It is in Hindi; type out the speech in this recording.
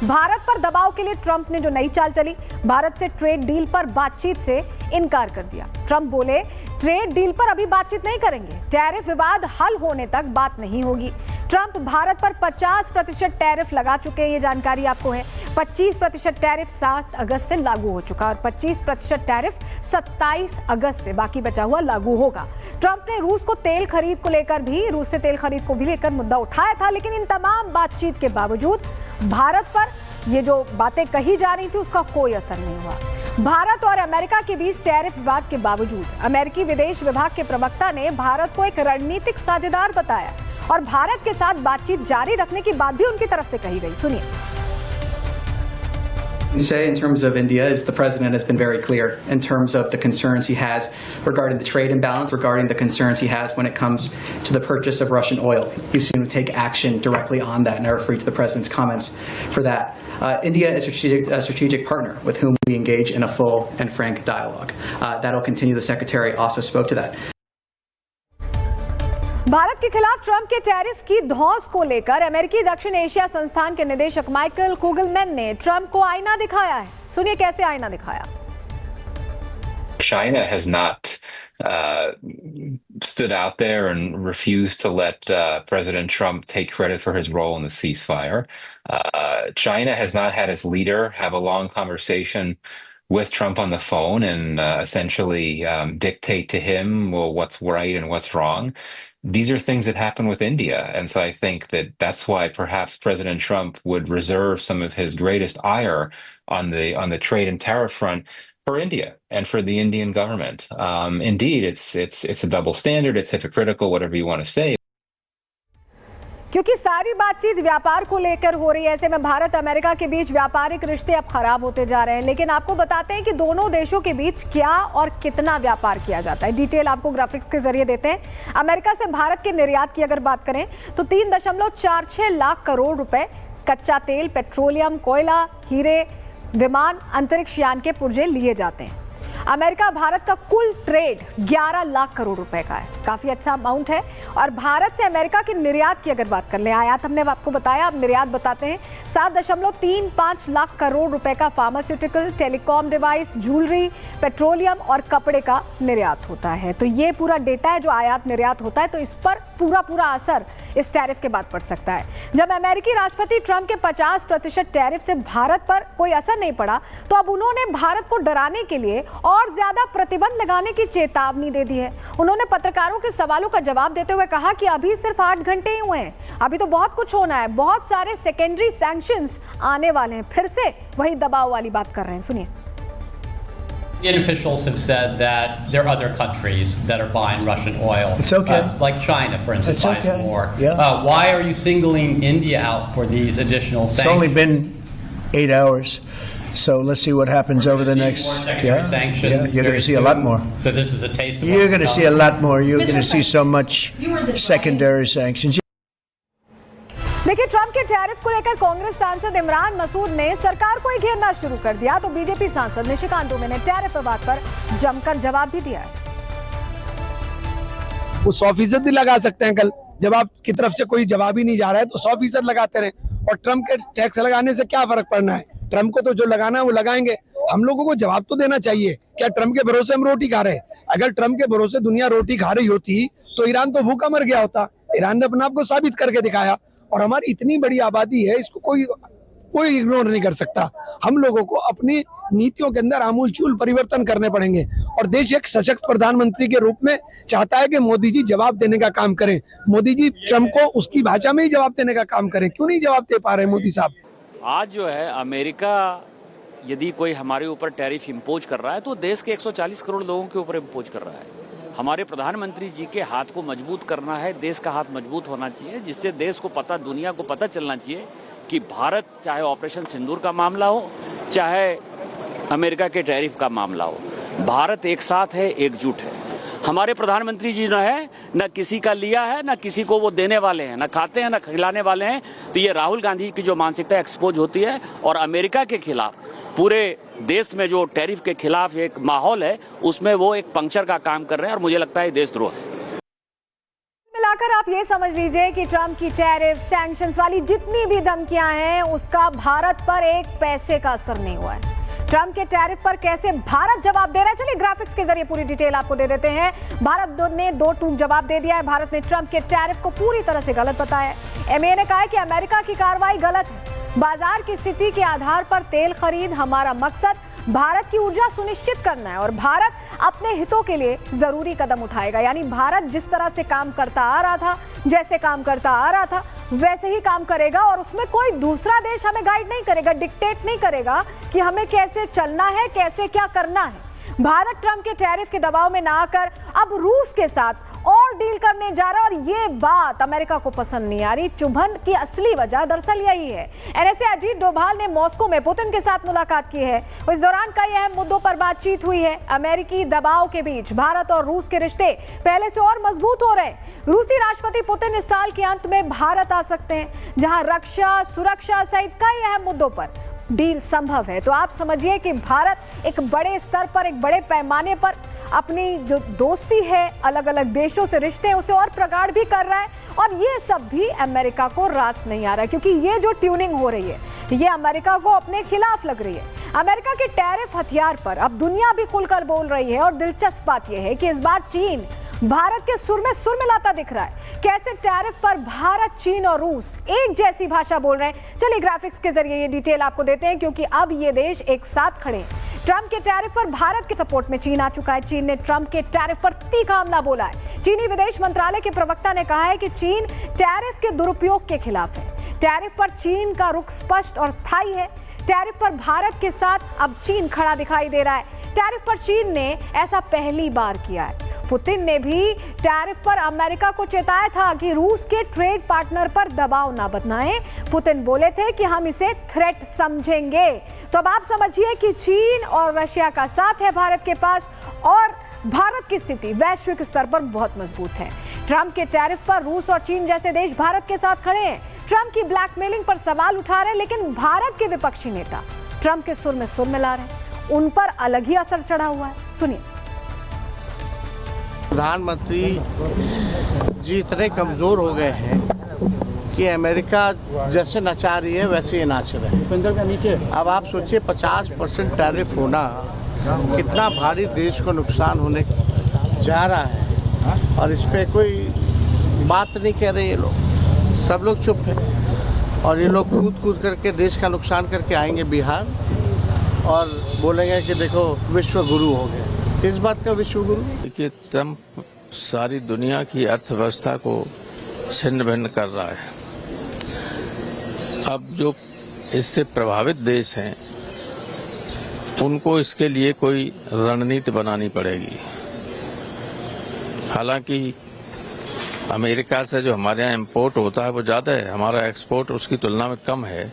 भारत पर दबाव के लिए ट्रंप ने जो नई चाल चली, भारत से ट्रेड डील पर बातचीत से इनकार कर दिया। ट्रंप बोले ट्रेड डील पर अभी बातचीत नहीं करेंगे, टैरिफ विवाद हल होने तक बात नहीं होगी। ट्रंप भारत पर 50% टैरिफ लगा चुके हैं, ये जानकारी आपको है। 25% टैरिफ 7 अगस्त से लागू हो चुका और 25% टैरिफ 27 अगस्त से बाकी बचा हुआ लागू होगा। ट्रंप ने रूस को तेल खरीद को लेकर भी रूस से तेल खरीद को भी लेकर मुद्दा उठाया था, लेकिन इन तमाम बातचीत के बावजूद भारत पर ये जो बातें कही जा रही थी उसका कोई असर नहीं हुआ। भारत और अमेरिका के बीच टैरिफ विवाद के बावजूद अमेरिकी विदेश विभाग के प्रवक्ता ने भारत को एक रणनीतिक साझेदार बताया और भारत के साथ बातचीत जारी रखने की बात भी उनकी तरफ से कही गई। सुनिए। Say in terms of India is the president has been very clear in terms of the concerns he has regarding the trade imbalance, regarding the concerns he has when it comes to the purchase of Russian oil. He's soon to take action directly on that, and I refer to the president's comments for that. India is a strategic partner with whom we engage in a full and frank dialogue. That will continue. The secretary also spoke to that. Bharat के खिलाफ ट्रंप के टैरिफ की धौंस को लेकर अमेरिकी दक्षिण एशिया संस्थान के निदेशक माइकल कुगलमैन ने ट्रंप को आईना दिखाया है। सुनिए कैसे आईना दिखाया। China has not stood out there and refused to let President Trump take credit for his role in the ceasefire. China has not had its leader have a long conversation with Trump on the phone and essentially dictate to him, well, what's right and what's wrong. These are things that happen with India. And so I think that that's why perhaps President Trump would reserve some of his greatest ire on the trade and tariff front for India and for the Indian government. Indeed, it's a double standard. It's hypocritical, whatever you want to say. क्योंकि सारी बातचीत व्यापार को लेकर हो रही है, ऐसे में भारत अमेरिका के बीच व्यापारिक रिश्ते अब खराब होते जा रहे हैं। लेकिन आपको बताते हैं कि दोनों देशों के बीच क्या और कितना व्यापार किया जाता है। डिटेल आपको ग्राफिक्स के जरिए देते हैं। अमेरिका से भारत के निर्यात की अगर बात करें तो 3.46 लाख करोड़ रुपए कच्चा तेल, पेट्रोलियम, कोयला, हीरे, विमान, अंतरिक्ष यान के पुर्जे लिए जाते हैं। अमेरिका भारत का कुल ट्रेड 11 लाख करोड़ रुपए का है, काफी अच्छा अमाउंट है। और भारत से अमेरिका के निर्यात की अगर बात कर लें, आयात हमने आपको बताया, अब निर्यात बताते हैं। 7.35 लाख करोड़ रुपए का pharmaceutical, telecom device, jewellery, petroleum और कपड़े का निर्यात होता है। तो ये पूरा डेटा है जो आयात निर्यात होता है, तो इस पर पूरा असर इस टैरिफ के बाद पड़ सकता है। जब अमेरिकी राष्ट्रपति ट्रंप के 50% टैरिफ से भारत पर कोई असर नहीं पड़ा, तो अब उन्होंने भारत को डराने के लिए और ज्यादा प्रतिबंध लगाने की चेतावनी दे दी है। उन्होंने पत्रकारों के सवालों का जवाब देते हुए कहा कि अभी सिर्फ 8 घंटे ही हुए हैं, अभी तो बहुत कुछ होना है, बहुत सारे सेकेंडरी सैंक्शंस आने वाले हैं। फिर से वही दबाव वाली बात कर रहे हैं, सुनिए। Indian officials have said that there are other countries that are buying Russian oil. It's okay. Like China, for instance, It's buying okay. more. Yeah. Why are you singling India out for these additional sanctions? It's only been 8 hours, so let's see what happens over the next. More secondary sanctions you're going to see a very lot more. soon. So this is a taste of You're what's going to to see a come. lot more. You're going to see so much secondary sanctions. देखिए, ट्रंप के टैरिफ को लेकर कांग्रेस सांसद इमरान मसूद ने सरकार को ही घेरना शुरू कर दिया, तो बीजेपी सांसद निशिकांत दुबे ने टैरिफ विवाद पर जमकर जवाब भी दिया है। वो 100% भी लगा सकते हैं। कल जब आपकी तरफ से कोई जवाब ही नहीं जा रहा है तो 100% लगाते रहे, और ट्रंप के टैक्स लगाने से क्या फर्क पड़ना है। ट्रंप को तो जो लगाना है वो लगाएंगे, हम लोगों को जवाब तो देना चाहिए। क्या ट्रंप के भरोसे हम रोटी खा रहे हैं? अगर ट्रंप के भरोसे दुनिया रोटी खा रही होती तो ईरान तो भूखा मर गया होता। ईरान ने अपने आप को साबित करके दिखाया, और हमारी इतनी बड़ी आबादी है, इसको कोई इग्नोर नहीं कर सकता। हम लोगों को अपनी नीतियों के अंदर आमूलचूल परिवर्तन करने पड़ेंगे, और देश एक सशक्त प्रधानमंत्री के रूप में चाहता है कि मोदी जी जवाब देने का काम करें। मोदी जी ट्रंप को उसकी भाषा में ही जवाब देने का काम करें। क्यों नहीं जवाब दे पा रहे मोदी साहब? आज जो है अमेरिका यदि कोई हमारे ऊपर टैरिफ इम्पोज कर रहा है तो देश के 140 करोड़ लोगों के ऊपर इम्पोज कर रहा है। हमारे प्रधानमंत्री जी के हाथ को मजबूत करना है, देश का हाथ मजबूत होना चाहिए, जिससे देश को पता, दुनिया को पता चलना चाहिए कि भारत, चाहे ऑपरेशन सिंदूर का मामला हो, चाहे अमेरिका के टैरिफ का मामला हो, भारत एक साथ है, एकजुट है। हमारे प्रधानमंत्री जी न किसी का लिया है, न किसी को वो देने वाले हैं, न खाते हैं, न खिलाने वाले हैं। तो ये राहुल गांधी की जो मानसिकता एक्सपोज होती है, और अमेरिका के खिलाफ पूरे देश में जो टैरिफ के खिलाफ एक माहौल है, उसमें वो एक पंक्चर का काम कर रहे हैं, और मुझे लगता है देशद्रोह है। मिलाकर आप ये समझ लीजिए कि ट्रंप की टैरिफ, सैंक्शंस वाली जितनी भी धमकियां हैं, उसका भारत पर एक पैसे का असर नहीं हुआ है। ट्रंप के टैरिफ पर कैसे भारत जवाब दे रहा है, चलिए ग्राफिक्स के जरिए पूरी डिटेल आपको दे देते हैं। भारत ने दो टूक जवाब दे दिया है। भारत ने ट्रंप के टैरिफ को पूरी तरह से गलत बताया है। एमए ने कहा है कि अमेरिका की कार्रवाई गलत है। बाजार की स्थिति के आधार पर तेल खरीद, हमारा मकसद भारत की ऊर्जा सुनिश्चित करना है और भारत अपने हितों के लिए जरूरी कदम उठाएगा। यानी भारत जिस तरह से काम करता आ रहा था, जैसे काम करता आ रहा था, वैसे ही काम करेगा और उसमें कोई दूसरा देश हमें गाइड नहीं करेगा, डिक्टेट नहीं करेगा कि हमें कैसे चलना है, कैसे क्या करना है। भारत ट्रंप के टैरिफ के दबाव में ना आकर अब रूस के साथ और डील करने जा रहा है और ये बात अमेरिका को पसंद नहीं आ रही। चुभन की असली वजह दरअसल यही है। एनएसए अजीत डोभाल ने मॉस्को में पुतिन के साथ मुलाकात की है। इस दौरान कई अहम मुद्दों पर बातचीत हुई है। अमेरिकी दबाव के बीच भारत और रूस के रिश्ते पहले से और मजबूत हो रहे हैं। रूसी राष्ट्रपति पुतिन इस साल के अंत में भारत आ सकते हैं, जहां रक्षा, सुरक्षा सहित कई अहम मुद्दों पर डील संभव है। तो आप समझिए कि भारत एक बड़े स्तर पर, एक बड़े पैमाने पर अपनी जो दोस्ती है, अलग अलग देशों से रिश्ते हैं, उसे और प्रगाढ़ भी कर रहा है और ये सब भी अमेरिका को रास नहीं आ रहा है, क्योंकि ये जो ट्यूनिंग हो रही है ये अमेरिका को अपने खिलाफ लग रही है। अमेरिका के टैरिफ हथियार पर अब दुनिया भी खुलकर बोल रही है और दिलचस्प बात यह है कि इस बार चीन भारत के सुर में मिलाता दिख रहा है। कैसे टैरिफ पर भारत, चीन और रूस एक जैसी भाषा बोल रहे हैं, चलिए ग्राफिक्स के जरिए ये डिटेल आपको देते हैं, क्योंकि अब ये देश एक साथ खड़े हैं। ट्रंप के टैरिफ पर भारत के सपोर्ट में चीन आ चुका है। चीन ने ट्रंप के टैरिफ पर तीखा हमला बोला है। चीनी विदेश मंत्रालय के प्रवक्ता ने कहा है कि चीन टैरिफ के दुरुपयोग के खिलाफ है। टैरिफ पर चीन का रुख स्पष्ट और स्थायी है। टैरिफ पर भारत के साथ अब चीन खड़ा दिखाई दे रहा है। टैरिफ पर चीन ने ऐसा पहली बार किया है। पुतिन ने भी टैरिफ पर अमेरिका को चेताया था कि रूस के ट्रेड पार्टनर पर दबाव ना बनाएं। पुतिन बोले थे कि हम इसे थ्रेट समझेंगे। तो अब आप समझिए कि चीन और रशिया का साथ है भारत के पास और भारत की स्थिति वैश्विक स्तर पर बहुत मजबूत है। ट्रंप के टैरिफ पर रूस और चीन जैसे देश भारत के साथ खड़े हैं। ट्रंप की ब्लैकमेलिंग पर सवाल उठा रहे हैं, लेकिन भारत के विपक्षी नेता ट्रंप के सुर में ला रहे हैं। उन पर अलग ही असर चढ़ा हुआ है। सुनिए। प्रधानमंत्री जी इतने कमज़ोर हो गए हैं कि अमेरिका जैसे नचा रही है वैसे ही नाच रहे हैं। अब आप सोचिए 50% टैरिफ होना कितना भारी देश को नुकसान होने जा रहा है और इस पर कोई बात नहीं कह रहे ये लोग। सब लोग चुप हैं और ये लोग कूद करके देश का नुकसान करके आएंगे बिहार और बोलेंगे कि देखो विश्व गुरु हो गए। किस बात का विश्व गुरु? देखिए, ट्रंप सारी दुनिया की अर्थव्यवस्था को छिन्न भिन्न कर रहा है। अब जो इससे प्रभावित देश हैं उनको इसके लिए कोई रणनीति बनानी पड़ेगी। हालांकि अमेरिका से जो हमारे यहाँ इम्पोर्ट होता है वो ज़्यादा है, हमारा एक्सपोर्ट उसकी तुलना में कम है।